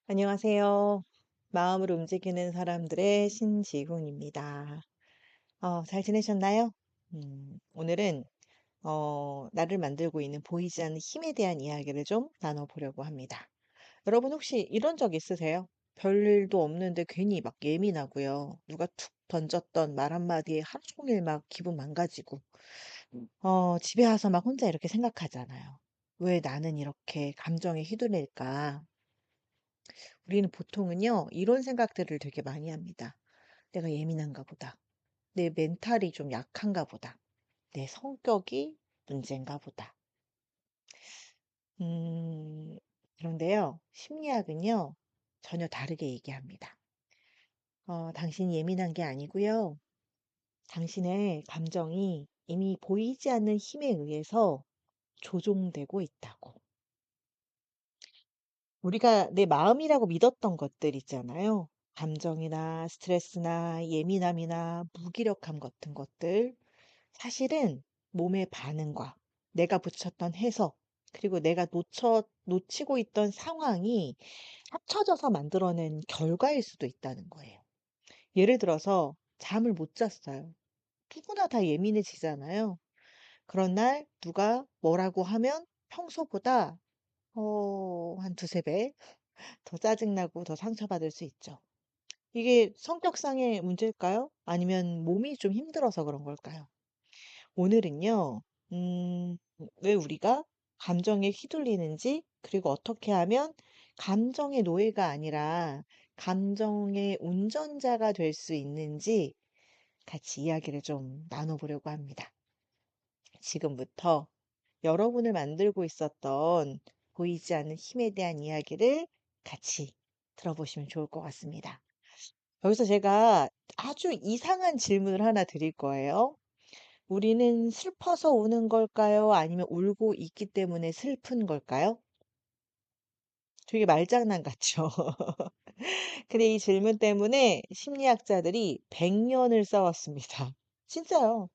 안녕하세요. 마음을 움직이는 사람들의 신지훈입니다. 잘 지내셨나요? 오늘은 나를 만들고 있는 보이지 않는 힘에 대한 이야기를 좀 나눠보려고 합니다. 여러분 혹시 이런 적 있으세요? 별일도 없는데 괜히 막 예민하고요. 누가 툭 던졌던 말 한마디에 하루 종일 막 기분 망가지고, 집에 와서 막 혼자 이렇게 생각하잖아요. 왜 나는 이렇게 감정에 휘둘릴까? 우리는 보통은요, 이런 생각들을 되게 많이 합니다. 내가 예민한가 보다. 내 멘탈이 좀 약한가 보다. 내 성격이 문제인가 보다. 음, 그런데요, 심리학은요, 전혀 다르게 얘기합니다. 당신이 예민한 게 아니고요. 당신의 감정이 이미 보이지 않는 힘에 의해서 조종되고 있다고. 우리가 내 마음이라고 믿었던 것들 있잖아요. 감정이나 스트레스나 예민함이나 무기력함 같은 것들. 사실은 몸의 반응과 내가 붙였던 해석, 그리고 내가 놓치고 있던 상황이 합쳐져서 만들어낸 결과일 수도 있다는 거예요. 예를 들어서 잠을 못 잤어요. 누구나 다 예민해지잖아요. 그런 날 누가 뭐라고 하면 평소보다 한 두세 배 더 짜증나고 더 상처받을 수 있죠. 이게 성격상의 문제일까요? 아니면 몸이 좀 힘들어서 그런 걸까요? 오늘은요, 왜 우리가 감정에 휘둘리는지, 그리고 어떻게 하면 감정의 노예가 아니라 감정의 운전자가 될 수 있는지 같이 이야기를 좀 나눠보려고 합니다. 지금부터 여러분을 만들고 있었던 보이지 않는 힘에 대한 이야기를 같이 들어보시면 좋을 것 같습니다. 여기서 제가 아주 이상한 질문을 하나 드릴 거예요. 우리는 슬퍼서 우는 걸까요? 아니면 울고 있기 때문에 슬픈 걸까요? 되게 말장난 같죠? 근데 이 질문 때문에 심리학자들이 100년을 싸웠습니다. 진짜요.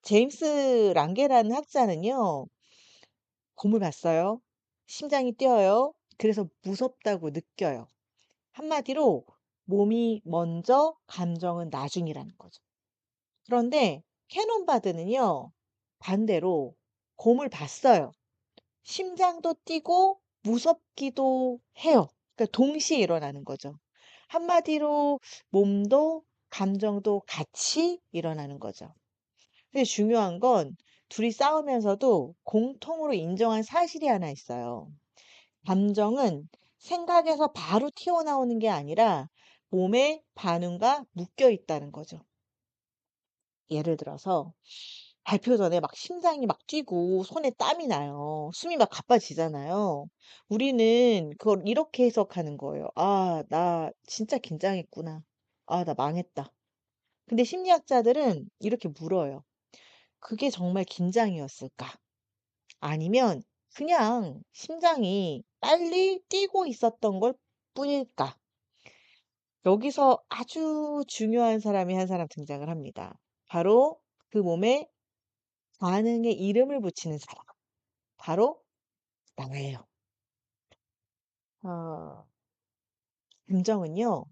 제임스 랑게라는 학자는요. 곰을 봤어요. 심장이 뛰어요. 그래서 무섭다고 느껴요. 한마디로 몸이 먼저 감정은 나중이라는 거죠. 그런데 캐논 바드는요. 반대로 곰을 봤어요. 심장도 뛰고 무섭기도 해요. 그러니까 동시에 일어나는 거죠. 한마디로 몸도 감정도 같이 일어나는 거죠. 근데 중요한 건 둘이 싸우면서도 공통으로 인정한 사실이 하나 있어요. 감정은 생각에서 바로 튀어나오는 게 아니라 몸의 반응과 묶여 있다는 거죠. 예를 들어서 발표 전에 막 심장이 막 뛰고 손에 땀이 나요. 숨이 막 가빠지잖아요. 우리는 그걸 이렇게 해석하는 거예요. '아 나 진짜 긴장했구나. 아 나 망했다.' 근데 심리학자들은 이렇게 물어요. '그게 정말 긴장이었을까? 아니면 그냥 심장이 빨리 뛰고 있었던 걸 뿐일까?' 여기서 아주 중요한 사람이 한 사람 등장을 합니다. 바로 그 몸에 반응에 이름을 붙이는 사람. 바로 나예요. 어 감정은요.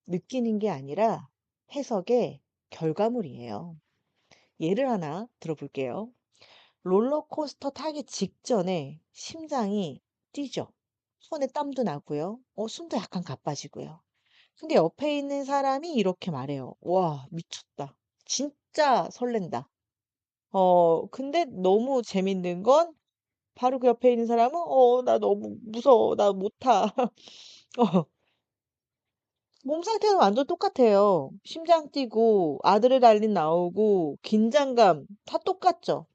느끼는 게 아니라 해석의 결과물이에요. 예를 하나 들어볼게요. 롤러코스터 타기 직전에 심장이 뛰죠. 손에 땀도 나고요. 숨도 약간 가빠지고요. 근데 옆에 있는 사람이 이렇게 말해요. "와 미쳤다. 진짜 설렌다." 근데 너무 재밌는 건 바로 그 옆에 있는 사람은 나 너무 무서워. 나 못 타." 어 몸 상태는 완전 똑같아요. 심장 뛰고 아드레날린 나오고 긴장감 다 똑같죠.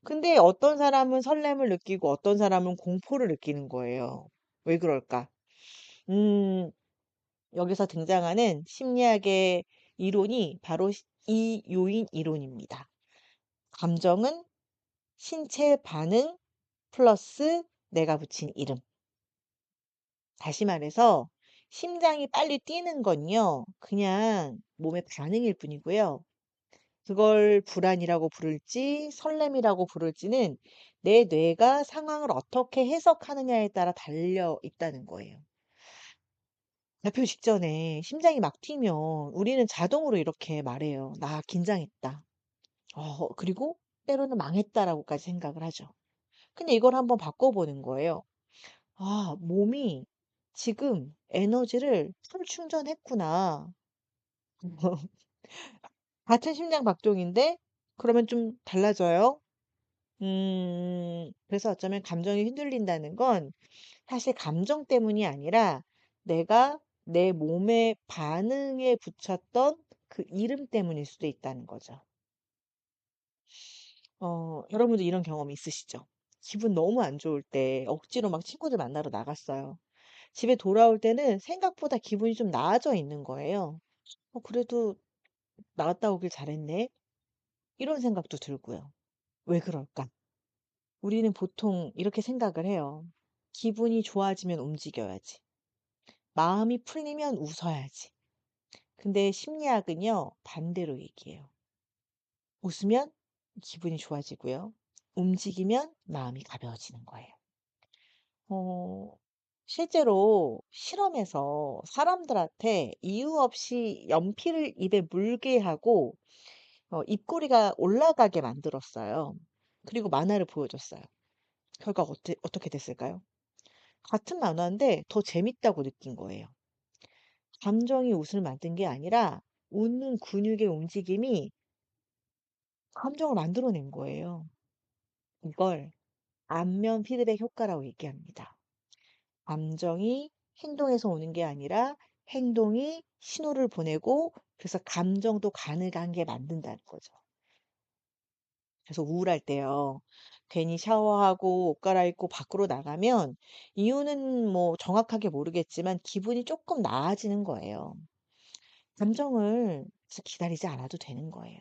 근데 어떤 사람은 설렘을 느끼고 어떤 사람은 공포를 느끼는 거예요. 왜 그럴까? 음 여기서 등장하는 심리학의 이론이 바로 이 요인 이론입니다. 감정은 신체 반응 플러스 내가 붙인 이름. 다시 말해서 심장이 빨리 뛰는 건요. 그냥 몸의 반응일 뿐이고요. 그걸 불안이라고 부를지 설렘이라고 부를지는 내 뇌가 상황을 어떻게 해석하느냐에 따라 달려 있다는 거예요. 발표 직전에 심장이 막 뛰면 우리는 자동으로 이렇게 말해요. "나 긴장했다." 그리고 때로는 "망했다."라고까지 생각을 하죠. 근데 이걸 한번 바꿔보는 거예요. '아 몸이 지금 에너지를 선충전했구나.' 같은 심장 박동인데 그러면 좀 달라져요? 그래서 어쩌면 감정이 흔들린다는 건 사실 감정 때문이 아니라 내가 내 몸의 반응에 붙였던 그 이름 때문일 수도 있다는 거죠. 여러분도 이런 경험 있으시죠? 기분 너무 안 좋을 때 억지로 막 친구들 만나러 나갔어요. 집에 돌아올 때는 생각보다 기분이 좀 나아져 있는 거예요. '그래도 나갔다 오길 잘했네.' 이런 생각도 들고요. 왜 그럴까? 우리는 보통 이렇게 생각을 해요. 기분이 좋아지면 움직여야지. 마음이 풀리면 웃어야지. 근데 심리학은요, 반대로 얘기해요. 웃으면 기분이 좋아지고요. 움직이면 마음이 가벼워지는 거예요. 어, 실제로 실험에서 사람들한테 이유 없이 연필을 입에 물게 하고 입꼬리가 올라가게 만들었어요. 그리고 만화를 보여줬어요. 결과가 어떻게 됐을까요? 같은 만화인데 더 재밌다고 느낀 거예요. 감정이 웃음을 만든 게 아니라 웃는 근육의 움직임이 감정을 만들어낸 거예요. 이걸 안면 피드백 효과라고 얘기합니다. 감정이 행동에서 오는 게 아니라 행동이 신호를 보내고 그래서 감정도 가능한 게 만든다는 거죠. 그래서 우울할 때요. 괜히 샤워하고 옷 갈아입고 밖으로 나가면 이유는 뭐 정확하게 모르겠지만 기분이 조금 나아지는 거예요. 감정을 그래서 기다리지 않아도 되는 거예요.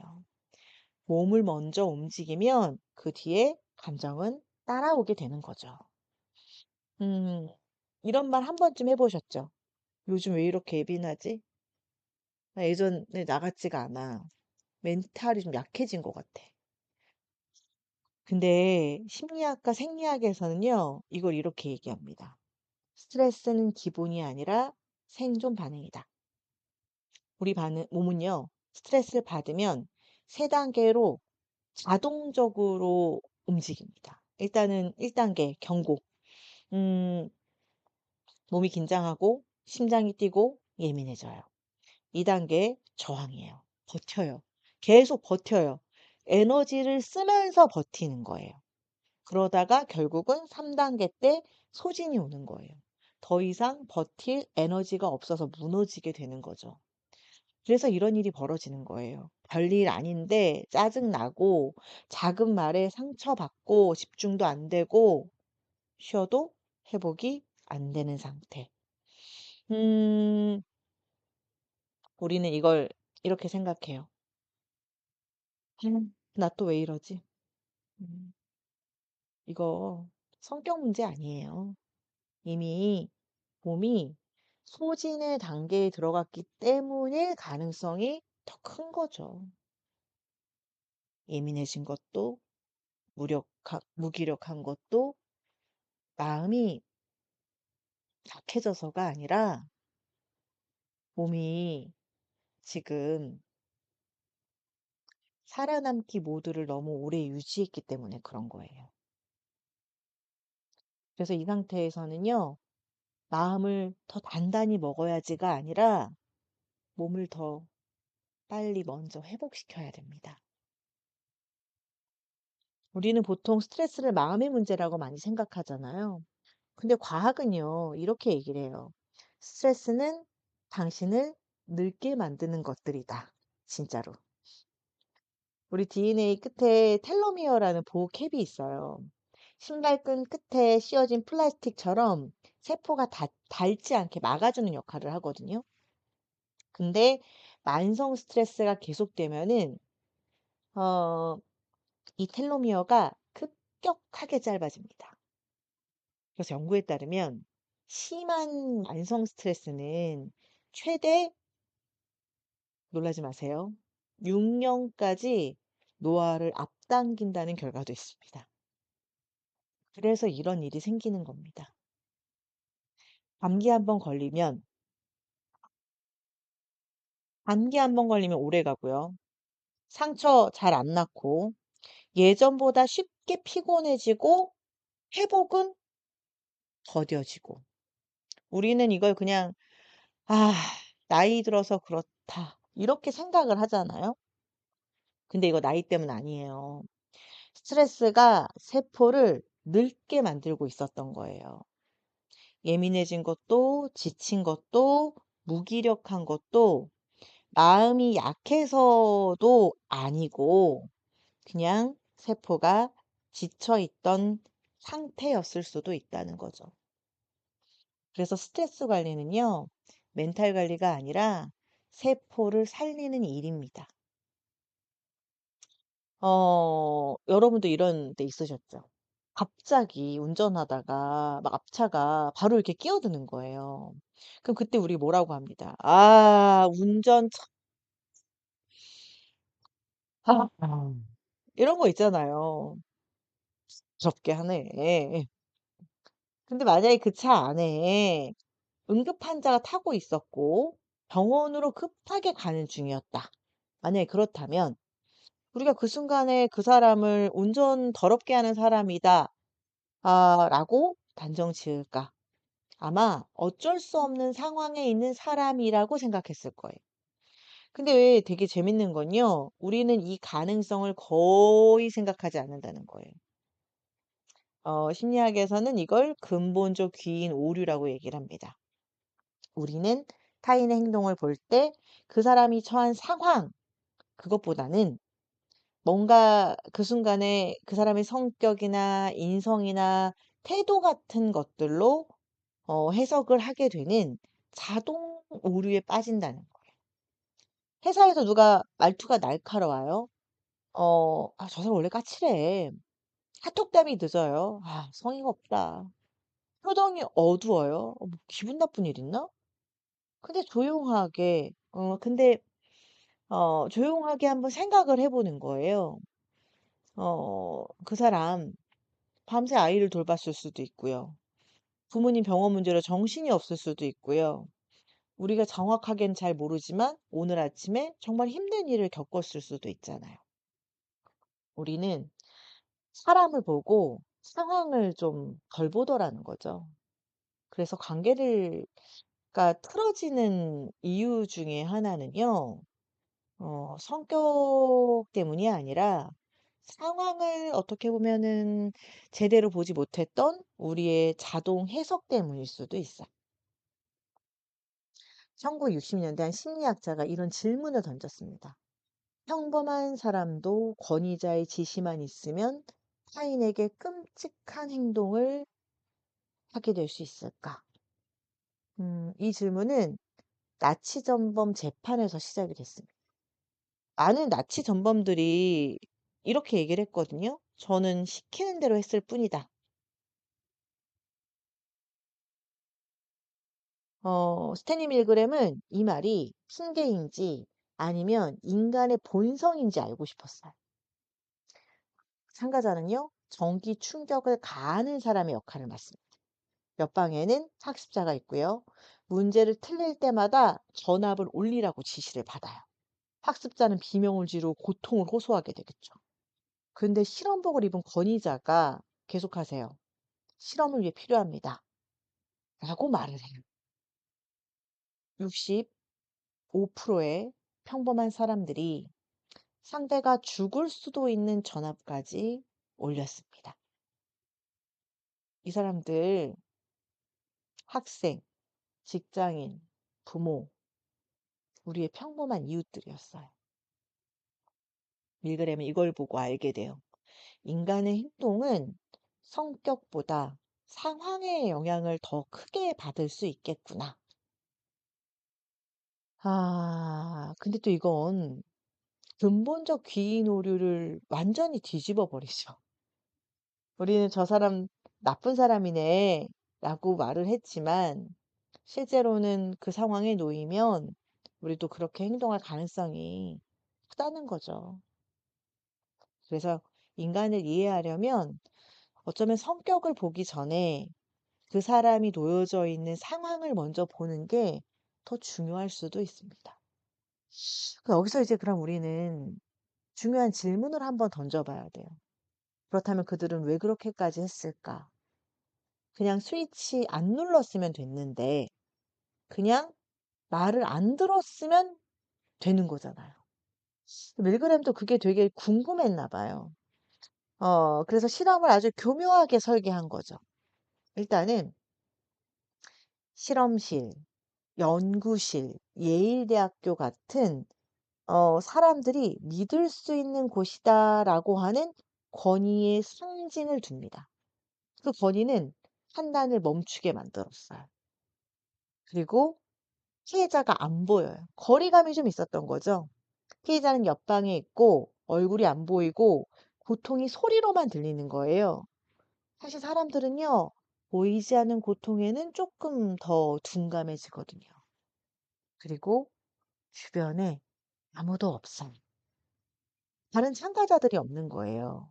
몸을 먼저 움직이면 그 뒤에 감정은 따라오게 되는 거죠. 음, 이런 말 한 번쯤 해보셨죠? 요즘 왜 이렇게 예민하지? 나 예전에 나 같지가 않아. 멘탈이 좀 약해진 것 같아. 근데 심리학과 생리학에서는요, 이걸 이렇게 얘기합니다. 스트레스는 기본이 아니라 생존 반응이다. 우리 몸은요, 스트레스를 받으면 세 단계로 자동적으로 움직입니다. 일단은 1단계 경고. 음, 몸이 긴장하고 심장이 뛰고 예민해져요. 2단계 저항이에요. 버텨요. 계속 버텨요. 에너지를 쓰면서 버티는 거예요. 그러다가 결국은 3단계 때 소진이 오는 거예요. 더 이상 버틸 에너지가 없어서 무너지게 되는 거죠. 그래서 이런 일이 벌어지는 거예요. 별일 아닌데 짜증나고 작은 말에 상처받고 집중도 안 되고 쉬어도 회복이 안 되는 상태. 음, 우리는 이걸 이렇게 생각해요. 나 또 왜 이러지? 음, 이거 성격 문제 아니에요. 이미 몸이 소진의 단계에 들어갔기 때문일 가능성이 더 큰 거죠. 예민해진 것도 무기력한 것도 마음이 약해져서가 아니라 몸이 지금 살아남기 모드를 너무 오래 유지했기 때문에 그런 거예요. 그래서 이 상태에서는요, 마음을 더 단단히 먹어야지가 아니라 몸을 더 빨리 먼저 회복시켜야 됩니다. 우리는 보통 스트레스를 마음의 문제라고 많이 생각하잖아요. 근데 과학은요, 이렇게 얘기를 해요. 스트레스는 당신을 늙게 만드는 것들이다. 진짜로. 우리 DNA 끝에 텔로미어라는 보호캡이 있어요. 신발끈 끝에 씌워진 플라스틱처럼 세포가 닳지 않게 막아주는 역할을 하거든요. 근데 만성 스트레스가 계속되면은, 어, 이 텔로미어가 급격하게 짧아집니다. 그래서 연구에 따르면 심한 만성 스트레스는 최대, 놀라지 마세요. 6년까지 노화를 앞당긴다는 결과도 있습니다. 그래서 이런 일이 생기는 겁니다. 감기 한번 걸리면 감기 한번 걸리면 오래 가고요. 상처 잘 안 낫고 예전보다 쉽게 피곤해지고 회복은 더뎌지고 우리는 이걸 그냥 '아 나이 들어서 그렇다.' 이렇게 생각을 하잖아요. 근데 이거 나이 때문 아니에요. 스트레스가 세포를 늙게 만들고 있었던 거예요. 예민해진 것도 지친 것도 무기력한 것도 마음이 약해서도 아니고 그냥 세포가 지쳐 있던 상태였을 수도 있다는 거죠. 그래서 스트레스 관리는요, 멘탈 관리가 아니라 세포를 살리는 일입니다. 여러분도 이런 데 있으셨죠? 갑자기 운전하다가 막 앞차가 바로 이렇게 끼어드는 거예요. 그럼 그때 우리 뭐라고 합니다. "아 운전 참 아." 이런 거 있잖아요. "더럽게 하네." 근데 만약에 그 차 안에 응급 환자가 타고 있었고 병원으로 급하게 가는 중이었다. 만약에 그렇다면 우리가 그 순간에 그 사람을 '운전 더럽게 하는 사람이다.' 라고 단정 지을까? 아마 어쩔 수 없는 상황에 있는 사람이라고 생각했을 거예요. 근데 왜 되게 재밌는 건요. 우리는 이 가능성을 거의 생각하지 않는다는 거예요. 심리학에서는 이걸 근본적 귀인 오류라고 얘기를 합니다. 우리는 타인의 행동을 볼 때 그 사람이 처한 상황, 그것보다는 뭔가 그 순간에 그 사람의 성격이나 인성이나 태도 같은 것들로 해석을 하게 되는 자동 오류에 빠진다는 거예요. 회사에서 누가 말투가 날카로워요. 저 사람 원래 까칠해. 카톡답이 늦어요. 성의가 없다. 표정이 어두워요. 뭐 기분 나쁜 일 있나? 근데 조용하게 조용하게 한번 생각을 해 보는 거예요. 그 사람 밤새 아이를 돌봤을 수도 있고요. 부모님 병원 문제로 정신이 없을 수도 있고요. 우리가 정확하게는 잘 모르지만 오늘 아침에 정말 힘든 일을 겪었을 수도 있잖아요. 우리는 사람을 보고 상황을 좀 덜 보더라는 거죠. 그래서 관계를 가 틀어지는 이유 중에 하나는요. 성격 때문이 아니라 상황을 어떻게 보면은 제대로 보지 못했던 우리의 자동 해석 때문일 수도 있어요. 1960 년대 한 심리학자가 이런 질문을 던졌습니다. 평범한 사람도 권위자의 지시만 있으면 타인에게 끔찍한 행동을 하게 될 수 있을까? 이 질문은 나치 전범 재판에서 시작이 됐습니다. 많은 나치 전범들이 이렇게 얘기를 했거든요. "저는 시키는 대로 했을 뿐이다." 스탠리 밀그램은 이 말이 핑계인지 아니면 인간의 본성인지 알고 싶었어요. 참가자는요, 전기 충격을 가하는 사람의 역할을 맡습니다. 옆방에는 학습자가 있고요. 문제를 틀릴 때마다 전압을 올리라고 지시를 받아요. 학습자는 비명을 지르고 고통을 호소하게 되겠죠. 근데 실험복을 입은 권위자가 계속하세요. "실험을 위해 필요합니다." 라고 말을 해요. 65%의 평범한 사람들이 상대가 죽을 수도 있는 전압까지 올렸습니다. 이 사람들 학생, 직장인, 부모, 우리의 평범한 이웃들이었어요. 밀그램은 이걸 보고 알게 돼요. 인간의 행동은 성격보다 상황의 영향을 더 크게 받을 수 있겠구나. 근데 또 이건 근본적 귀인 오류를 완전히 뒤집어 버리죠. 우리는 '저 사람 나쁜 사람이네.' 라고 말을 했지만 실제로는 그 상황에 놓이면 우리도 그렇게 행동할 가능성이 크다는 거죠. 그래서 인간을 이해하려면 어쩌면 성격을 보기 전에 그 사람이 놓여져 있는 상황을 먼저 보는 게 더 중요할 수도 있습니다. 여기서 이제 그럼 우리는 중요한 질문을 한번 던져 봐야 돼요. 그렇다면 그들은 왜 그렇게까지 했을까? 그냥 스위치 안 눌렀으면 됐는데 그냥 말을 안 들었으면 되는 거잖아요. 밀그램도 그게 되게 궁금했나 봐요. 그래서 실험을 아주 교묘하게 설계한 거죠. 일단은 실험실, 연구실, 예일대학교 같은 사람들이 믿을 수 있는 곳이다라고 하는 권위의 상징을 둡니다. 그 권위는 판단을 멈추게 만들었어요. 그리고 피해자가 안 보여요. 거리감이 좀 있었던 거죠. 피해자는 옆방에 있고 얼굴이 안 보이고 고통이 소리로만 들리는 거예요. 사실 사람들은요, 보이지 않는 고통에는 조금 더 둔감해지거든요. 그리고 주변에 아무도 없어요. 다른 참가자들이 없는 거예요.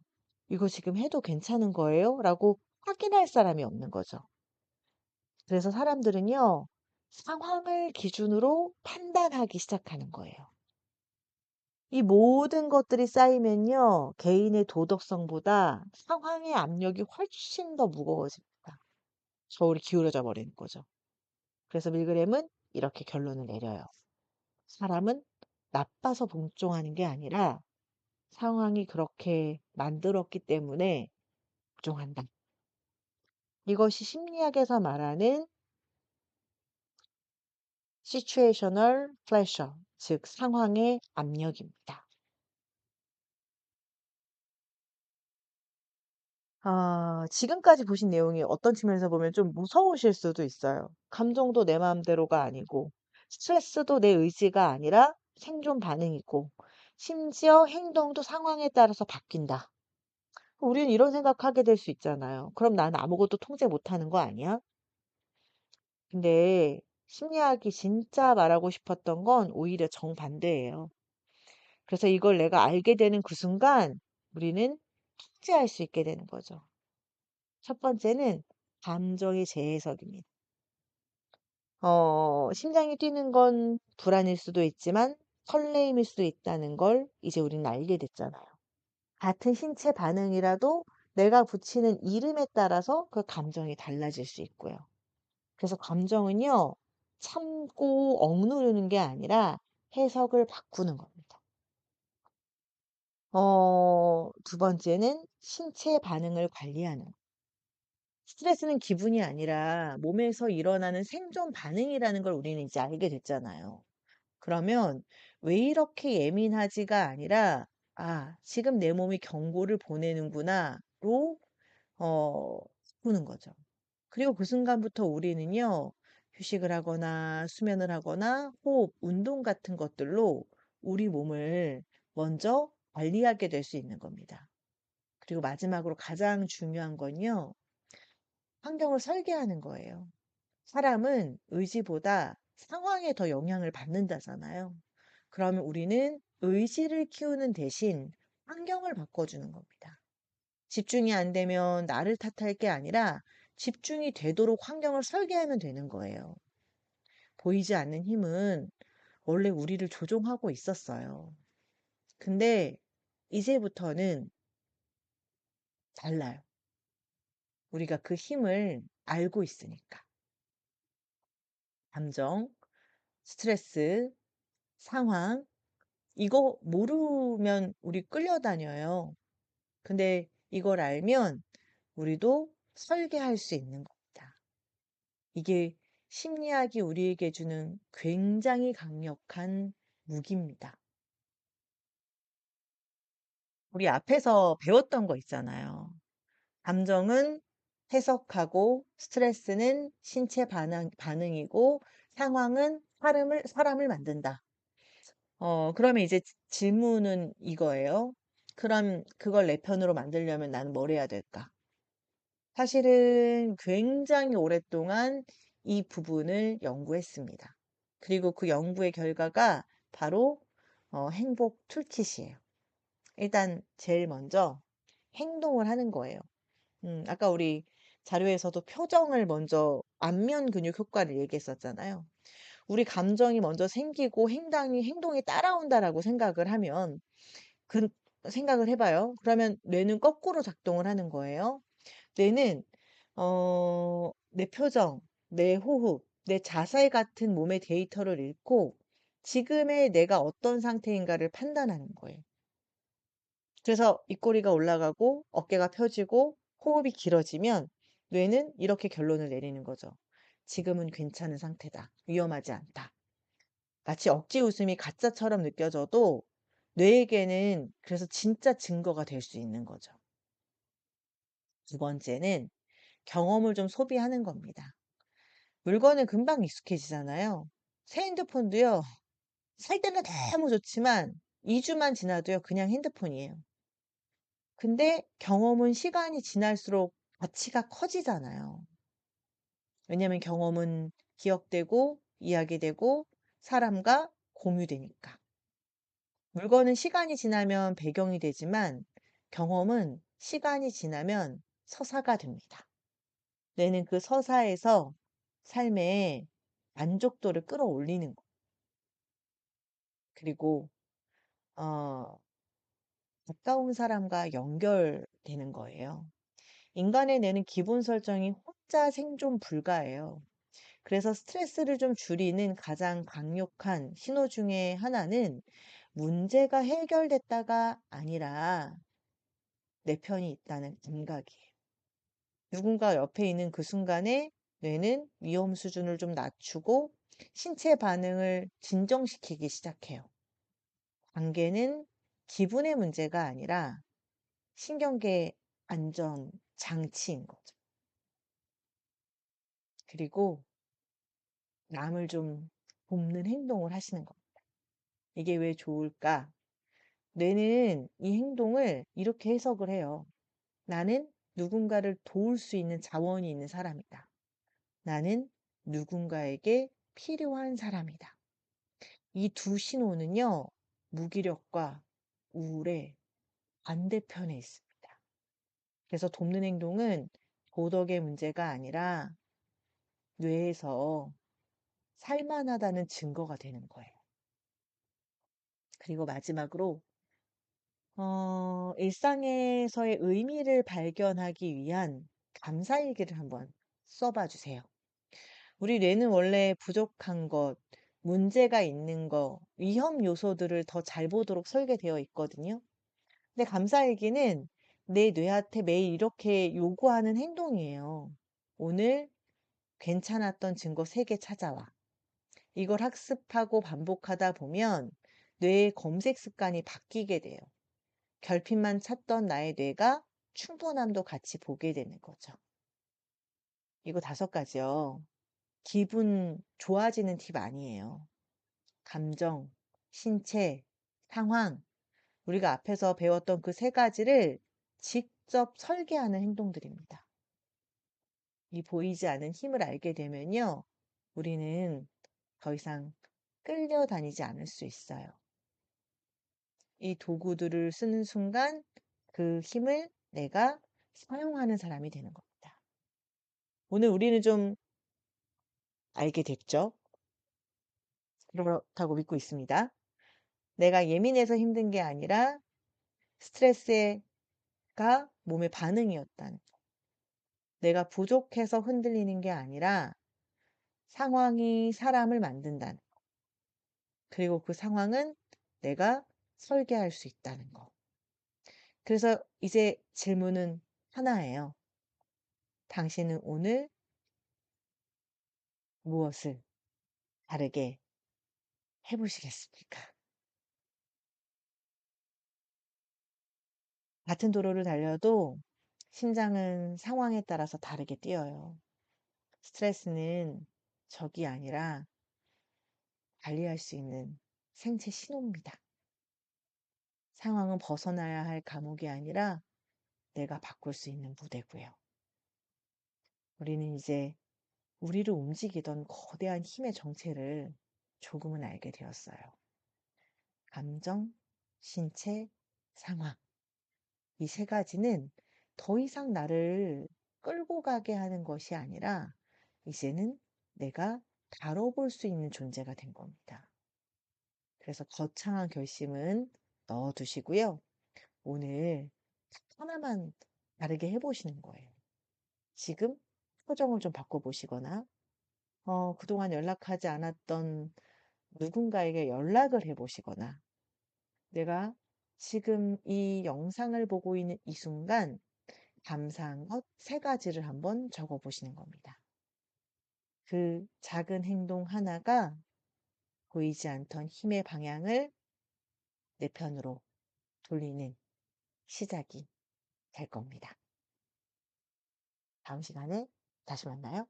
"이거 지금 해도 괜찮은 거예요?" 라고 확인할 사람이 없는 거죠. 그래서 사람들은요, 상황을 기준으로 판단하기 시작하는 거예요. 이 모든 것들이 쌓이면요, 개인의 도덕성보다 상황의 압력이 훨씬 더 무거워집니다. 저울이 기울어져 버리는 거죠. 그래서 밀그램은 이렇게 결론을 내려요. 사람은 나빠서 복종하는 게 아니라 상황이 그렇게 만들었기 때문에 복종한다. 이것이 심리학에서 말하는 situational pressure, 즉 상황의 압력입니다. 지금까지 보신 내용이 어떤 측면에서 보면 좀 무서우실 수도 있어요. 감정도 내 마음대로가 아니고, 스트레스도 내 의지가 아니라 생존 반응이고, 심지어 행동도 상황에 따라서 바뀐다. 우리는 이런 생각하게 될 수 있잖아요. 그럼 나는 아무것도 통제 못하는 거 아니야? 근데 심리학이 진짜 말하고 싶었던 건 오히려 정반대예요. 그래서 이걸 내가 알게 되는 그 순간 우리는 통제할 수 있게 되는 거죠. 첫 번째는 감정의 재해석입니다. 심장이 뛰는 건 불안일 수도 있지만 설레임일 수도 있다는 걸 이제 우리는 알게 됐잖아요. 같은 신체 반응이라도 내가 붙이는 이름에 따라서 그 감정이 달라질 수 있고요. 그래서 감정은요, 참고 억누르는 게 아니라 해석을 바꾸는 겁니다. 두 번째는 신체 반응을 관리하는 거. 스트레스는 기분이 아니라 몸에서 일어나는 생존 반응이라는 걸 우리는 이제 알게 됐잖아요. 그러면 왜 이렇게 예민하지가 아니라, 아, 지금 내 몸이 경고를 보내는구나로, 바꾸는 거죠. 그리고 그 순간부터 우리는요, 휴식을 하거나 수면을 하거나 호흡, 운동 같은 것들로 우리 몸을 먼저 관리하게 될 수 있는 겁니다. 그리고 마지막으로 가장 중요한 건요, 환경을 설계하는 거예요. 사람은 의지보다 상황에 더 영향을 받는다잖아요. 그러면 우리는 의지를 키우는 대신 환경을 바꿔주는 겁니다. 집중이 안 되면 나를 탓할 게 아니라 집중이 되도록 환경을 설계하면 되는 거예요. 보이지 않는 힘은 원래 우리를 조종하고 있었어요. 근데 이제부터는 달라요. 우리가 그 힘을 알고 있으니까. 감정, 스트레스, 상황, 이거 모르면 우리 끌려다녀요. 근데 이걸 알면 우리도 설계할 수 있는 겁니다. 이게 심리학이 우리에게 주는 굉장히 강력한 무기입니다. 우리 앞에서 배웠던 거 있잖아요. 감정은 해석하고 스트레스는 신체 반응이고 상황은 사람을 만든다. 그러면 이제 질문은 이거예요. 그럼 그걸 내 편으로 만들려면 나는 뭘 해야 될까? 사실은 굉장히 오랫동안 이 부분을 연구했습니다. 그리고 그 연구의 결과가 바로 행복 툴킷이에요. 일단 제일 먼저 행동을 하는 거예요. 아까 우리 자료에서도 표정을 먼저 안면 근육 효과를 얘기했었잖아요. 우리 감정이 먼저 생기고 행동이 따라온다라고 생각을 하면 그 생각을 해 봐요. 그러면 뇌는 거꾸로 작동을 하는 거예요. 뇌는 내 표정, 내 호흡, 내 자세 같은 몸의 데이터를 읽고 지금의 내가 어떤 상태인가를 판단하는 거예요. 그래서 입꼬리가 올라가고 어깨가 펴지고 호흡이 길어지면 뇌는 이렇게 결론을 내리는 거죠. 지금은 괜찮은 상태다. 위험하지 않다. 마치 억지 웃음이 가짜처럼 느껴져도 뇌에게는 그래서 진짜 증거가 될 수 있는 거죠. 두 번째는 경험을 좀 소비하는 겁니다. 물건은 금방 익숙해지잖아요. 새 핸드폰도요. 살 때는 너무 좋지만 2 주만 지나도요 그냥 핸드폰이에요. 근데 경험은 시간이 지날수록 가치가 커지잖아요. 왜냐하면 경험은 기억되고 이야기되고 사람과 공유되니까. 물건은 시간이 지나면 배경이 되지만 경험은 시간이 지나면 서사가 됩니다. 뇌는 그 서사에서 삶의 만족도를 끌어올리는 거. 그리고 어 가까운 사람과 연결되는 거예요. 인간의 뇌는 기본 설정이 혼자 생존 불가예요. 그래서 스트레스를 좀 줄이는 가장 강력한 신호 중에 하나는 문제가 해결됐다가 아니라 내 편이 있다는 감각이에요. 누군가 옆에 있는 그 순간에 뇌는 위험 수준을 좀 낮추고 신체 반응을 진정시키기 시작해요. 관계는 기분의 문제가 아니라 신경계 안전 장치인 거죠. 그리고 남을 좀 돕는 행동을 하시는 겁니다. 이게 왜 좋을까? 뇌는 이 행동을 이렇게 해석을 해요. 나는 누군가를 도울 수 있는 자원이 있는 사람이다. 나는 누군가에게 필요한 사람이다. 이 두 신호는요, 무기력과 우울의 반대편에 있습니다. 그래서 돕는 행동은 도덕의 문제가 아니라 뇌에서 살만하다는 증거가 되는 거예요. 그리고 마지막으로 일상에서의 의미를 발견하기 위한 감사일기를 한번 써봐 주세요. 우리 뇌는 원래 부족한 것, 문제가 있는 거, 위험 요소들을 더 잘 보도록 설계되어 있거든요. 근데 감사일기는 내 뇌한테 매일 이렇게 요구하는 행동이에요. 오늘 괜찮았던 증거 3개 찾아와. 이걸 학습하고 반복하다 보면 뇌의 검색 습관이 바뀌게 돼요. 결핍만 찾던 나의 뇌가 충분함도 같이 보게 되는 거죠. 이거 5가지요. 기분 좋아지는 팁 아니에요. 감정, 신체, 상황, 우리가 앞에서 배웠던 그 3가지를 직접 설계하는 행동들입니다. 이 보이지 않는 힘을 알게 되면요. 우리는 더 이상 끌려다니지 않을 수 있어요. 이 도구들을 쓰는 순간 그 힘을 내가 사용하는 사람이 되는 겁니다. 오늘 우리는 좀 알게 됐죠? 그렇다고 믿고 있습니다. 내가 예민해서 힘든 게 아니라 스트레스가 몸의 반응이었다는 거. 내가 부족해서 흔들리는 게 아니라 상황이 사람을 만든다는 거. 그리고 그 상황은 내가 설계할 수 있다는 거. 그래서 이제 질문은 하나예요. 당신은 오늘 무엇을 다르게 해 보시겠습니까? 같은 도로를 달려도 심장은 상황에 따라서 다르게 뛰어요. 스트레스는 적이 아니라 관리할 수 있는 생체 신호입니다. 상황은 벗어나야 할 감옥이 아니라 내가 바꿀 수 있는 무대고요. 우리는 이제 우리를 움직이던 거대한 힘의 정체를 조금은 알게 되었어요. 감정, 신체, 상황. 이 세 가지는 더 이상 나를 끌고 가게 하는 것이 아니라 이제는 내가 다뤄볼 수 있는 존재가 된 겁니다. 그래서 거창한 결심은 넣어 두시고요. 오늘 딱 하나만 다르게 해 보시는 거예요. 지금 표정을 좀 바꿔 보시거나 그동안 연락하지 않았던 누군가에게 연락을 해 보시거나 내가 지금 이 영상을 보고 있는 이 순간 감사한 것 세 가지를 한번 적어 보시는 겁니다. 그 작은 행동 하나가 보이지 않던 힘의 방향을 내 편으로 돌리는 시작이 될 겁니다. 다음 시간에 다시 만나요.